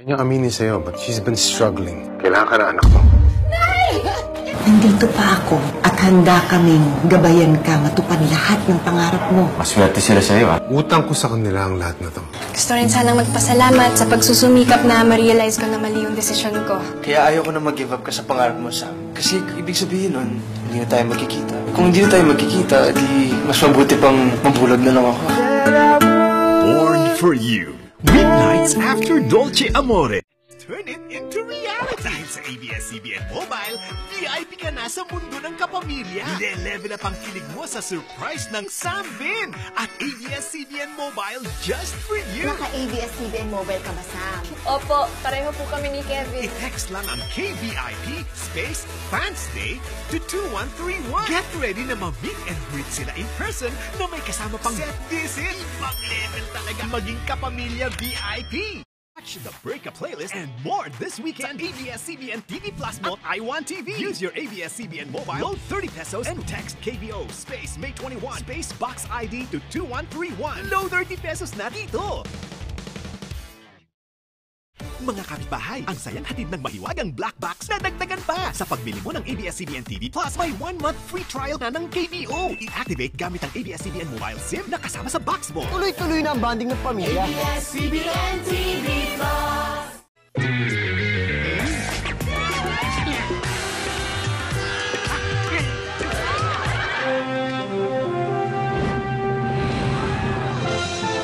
Ayaw niya aminin sa'yo, but she's been struggling. Kailangan ka na anak mo. Nandito pa ako at handa kaming gabayan ka matupad lahat ng pangarap mo. Maswerte sila sa'yo, ha? Utang ko sa kanila ang lahat na to. Gusto rin sanang magpasalamat sa pagsusumikap na ma-realize ko na mali yung desisyon ko. Kaya ayaw ko na mag-give up ka sa pangarap mo, Sam. Kasi ibig sabihin nun, hindi na tayo magkikita. Kung hindi na tayo magkikita, di mas mabuti pang mabulag na lang ako. Born for you. Weeknights after Dolce Amore. Turn it into reality. Dahil sa ABS-CBN Mobile, VIP ka na sa mundo ng kapamilya. Le-level up ang kilig mo sa surprise ng Sam Bin at ABS-CBN Mobile just for you. Naka-ABS-CBN Mobile ka ba, Sam? Opo, pareho po kami ni Kevin. I-text lang ang KVIP space Fans Day to 2131. Get ready na ma-meet and greet sila in person na may kasama pang set visit. Pag-level talaga maging kapamilya VIP. Watch the Breakup playlist and more this weekend. ABS-CBN TV Plus mo, I Want TV. Use your ABS-CBN mobile. Load 30 pesos and text KBO space May 21 space box ID to 2131. Load 30 pesos na dito. Mga kapitbahay, ang sayang hatid ng mahiwagang black box na dagdagan pa. Sa pagbili mo ng ABS-CBN TV Plus, may 1-month free trial na ng KBO. I-activate gamit ang ABS-CBN mobile SIM na kasama sa box mo. Tuloy-tuloy na ang bonding ng pamilya. ABS-CBN TV Plus!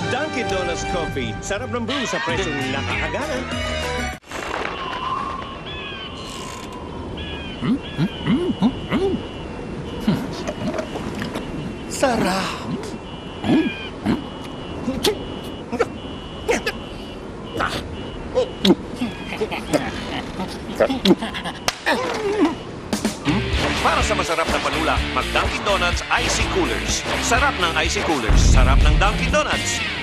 Dunkin' Donuts Coffee. Sarap ng brew sa presyong nakakagana. Sarap! Para sa masarap na panula, mag-Dunkin' Donuts Icy Coolers. Sarap ng Icy Coolers. Sarap ng Dunkin' Donuts.